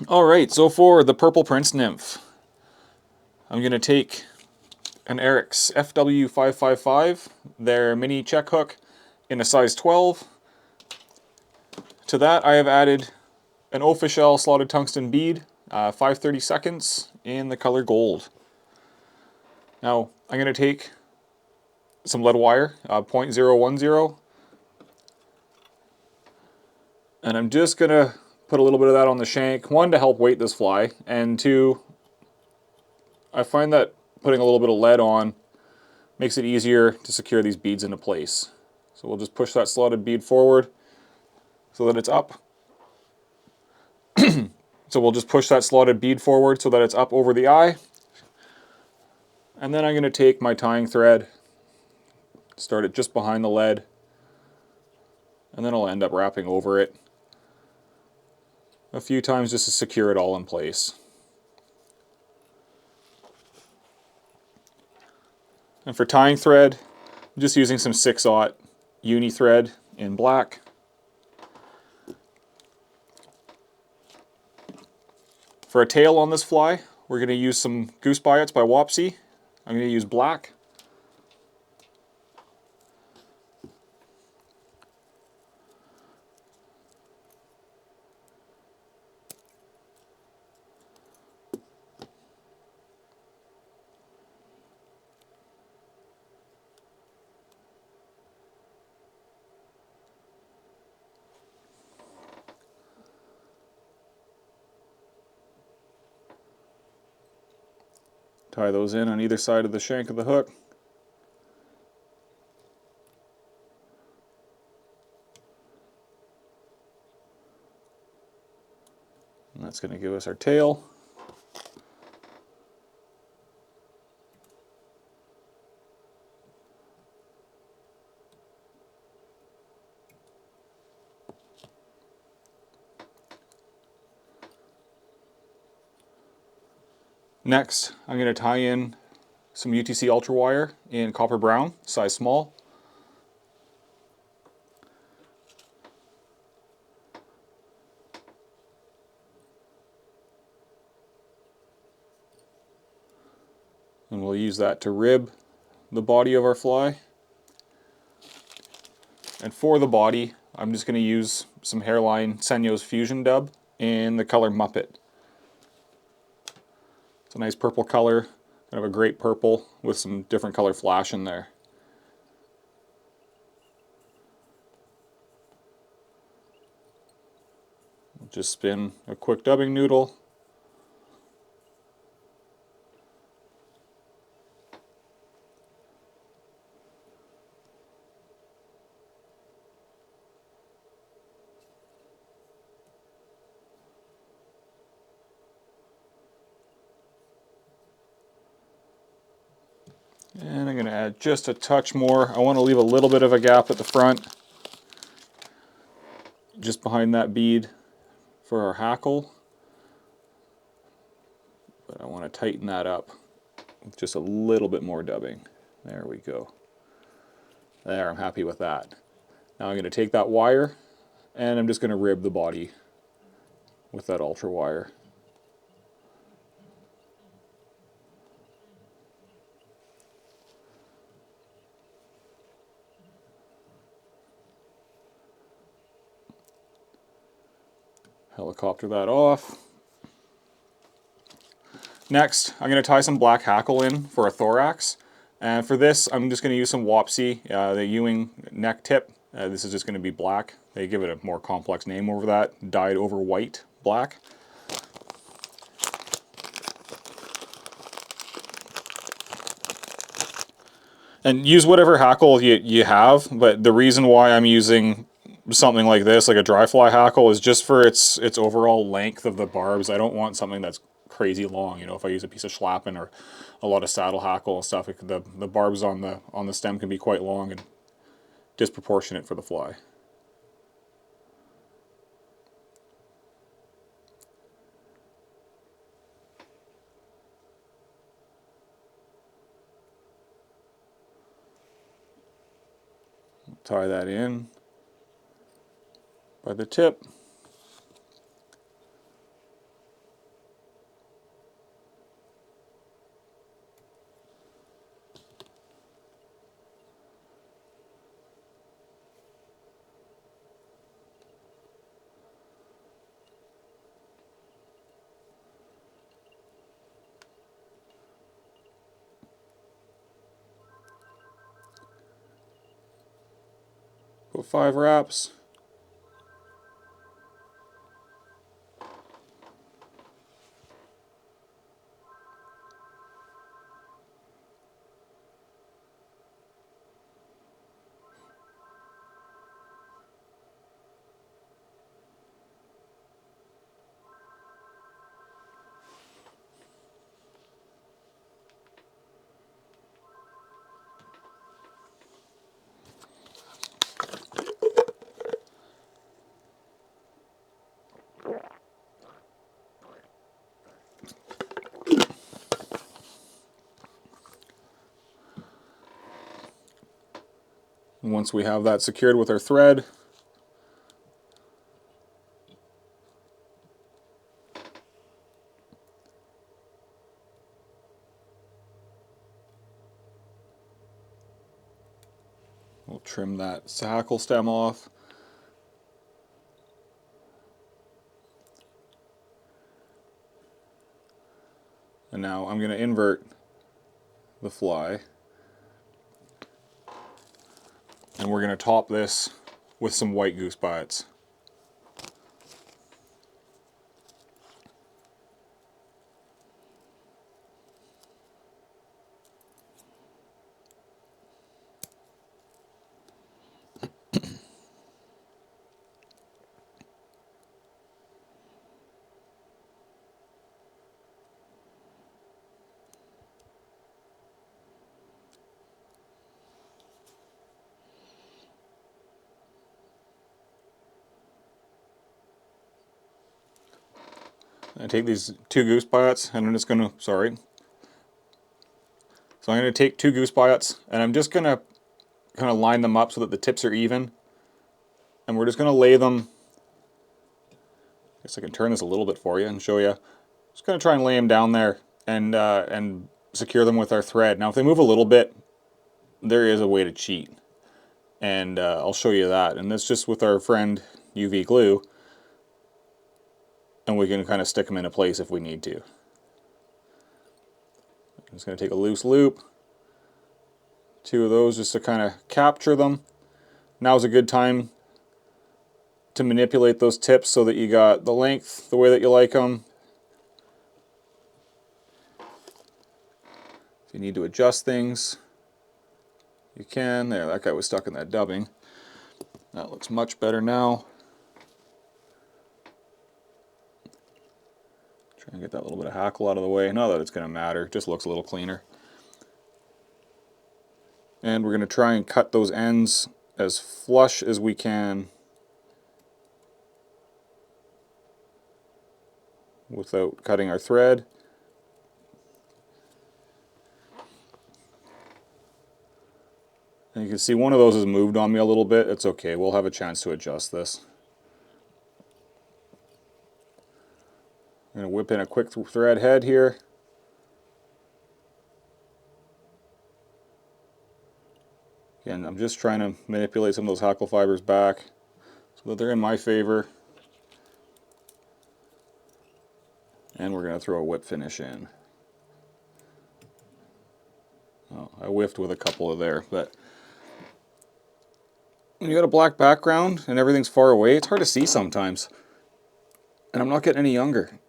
Alright, so for the Purple Prince Nymph, I'm going to take an Ahex FW555, their mini check hook in a size 12. To that I have added an OfishL slotted tungsten bead, 5/32 in the color gold. Now I'm going to take some lead wire, 0.010, and I'm just going to put a little bit of that on the shank, one, to help weight this fly, and two, I find that putting a little bit of lead on makes it easier to secure these beads into place. So we'll just push that slotted bead forward so that it's up. So we'll just push that slotted bead forward so that it's up over the eye. And then I'm going to take my tying thread, start it just behind the lead, and then I'll end up wrapping over it a few times just to secure it all in place. And for tying thread, I'm just using some 6/0 uni thread in black. For a tail on this fly, we're going to use some Goose Biots by Wapsi. I'm going to use black. Tie those in on either side of the shank of the hook. And that's going to give us our tail. Next, I'm going to tie in some UTC Ultra Wire in copper brown, size small. And we'll use that to rib the body of our fly. And for the body, I'm just going to use some Hareline Senyos Fusion Dub in the color Mupper. It's a nice purple color, kind of a great purple with some different color flash in there. Just spin a quick dubbing noodle. And I'm going to add just a touch more. I want to leave a little bit of a gap at the front, just behind that bead for our hackle. But I want to tighten that up with just a little bit more dubbing. There we go. There, I'm happy with that. Now I'm going to take that wire and I'm just going to rib the body with that ultra wire. Helicopter that off. Next, I'm going to tie some black hackle in for a thorax. And for this, I'm just going to use some Wapsi, the Ewing neck tip. This is just going to be black. They give it a more complex name over that, dyed over white black. And use whatever hackle you have, but the reason why I'm using something like this, like a dry fly hackle, is just for its overall length of the barbs. I don't want something that's crazy long. You know, if I use a piece of schlappen or a lot of saddle hackle and stuff, the barbs on the stem can be quite long and disproportionate for the fly. Tie that in by the tip. of 5 wraps. And once we have that secured with our thread, we'll trim that hackle stem off. And now I'm going to invert the fly. And we're going to top this with some white goose biots. I take these 2 goose biots and I'm just going to, so I'm going to take 2 goose biots and I'm just going to kind of line them up so that the tips are even. And we're just going to lay them, I guess I can turn this a little bit for you and show you. Just going to try and lay them down there and secure them with our thread. Now if they move a little bit, there is a way to cheat. And I'll show you that. And that's just with our friend UV glue. And we can kind of stick them into place if we need to. I'm just going to take a loose loop, 2 of those just to kind of capture them. Now's a good time to manipulate those tips so that you got the length the way that you like them. If you need to adjust things, you can. There, that guy was stuck in that dubbing. That looks much better now. Try and get that little bit of hackle out of the way. Not that it's going to matter, it just looks a little cleaner. And we're going to try and cut those ends as flush as we can without cutting our thread. And you can see one of those has moved on me a little bit. It's okay, we'll have a chance to adjust this. I'm going to whip in a quick thread head here. Again, I'm just trying to manipulate some of those hackle fibers back so that they're in my favor. And we're going to throw a whip finish in. Oh, I whiffed with a couple of there, but when you got a black background and everything's far away, it's hard to see sometimes. And I'm not getting any younger.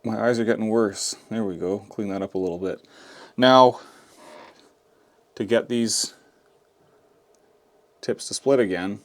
My eyes are getting worse. There we go. Clean that up a little bit. Now, to get these tips to split again,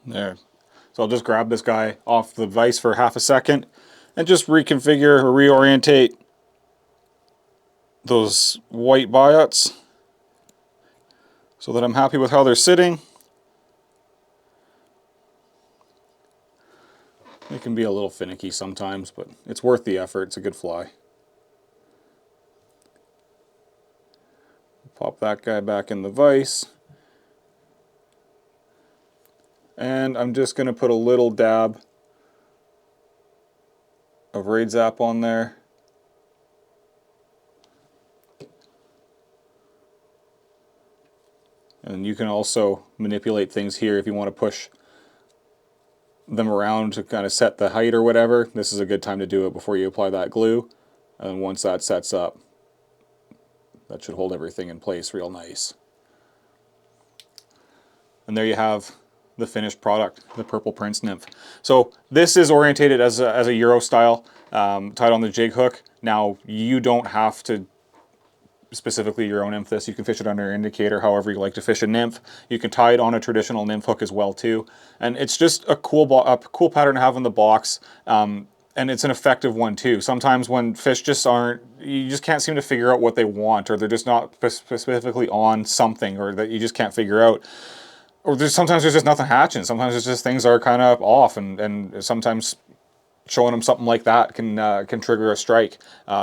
There. So I'll just grab this guy off the vise for half a second and just reconfigure or reorientate those white biots so that I'm happy with how they're sitting. It can be a little finicky sometimes, but it's worth the effort. It's a good fly. Pop that guy back in the vise. And I'm just going to put a little dab of Raid Zap on there. And you can also manipulate things here if you want to push them around to kind of set the height or whatever. This is a good time to do it before you apply that glue. And once that sets up, that should hold everything in place real nice. And there you have the finished product, the Purple Prince Nymph. So this is orientated as a Euro style, tied on the jig hook. Now you don't have to specifically Euro nymph this. You can fish it under an indicator, however you like to fish a nymph. You can tie it on a traditional nymph hook as well too. And it's just a cool pattern to have in the box. And it's an effective one too. Sometimes when fish just aren't, you just can't seem to figure out what they want, or they're just not specifically on something, or that you just can't figure out. Or sometimes there's just nothing hatching. Sometimes it's just things are kind of off, and sometimes showing them something like that can trigger a strike.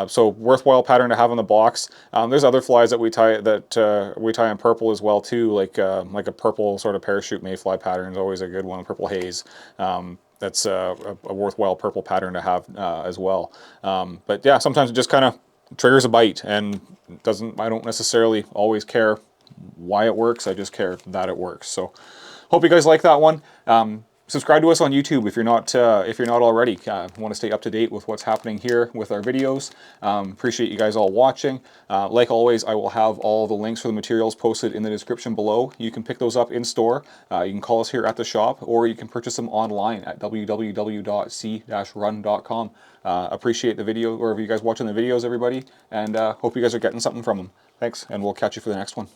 So worthwhile pattern to have in the box. There's other flies that we tie in purple as well too, like a purple sort of parachute mayfly pattern is always a good one. Purple haze. That's a worthwhile purple pattern to have as well. But yeah, sometimes it just kind of triggers a bite, and I don't necessarily always care why it works. I just care that it works. So hope you guys like that one. Subscribe to us on YouTube if you're not already. Want to stay up to date with what's happening here with our videos. Appreciate you guys all watching. Like always, I will have all the links for the materials posted in the description below. You can pick those up in store. You can call us here at the shop, or you can purchase them online at www.c-run.com. Appreciate the video, or if you guys watching the videos, everybody, and hope you guys are getting something from them. Thanks, and we'll catch you for the next one.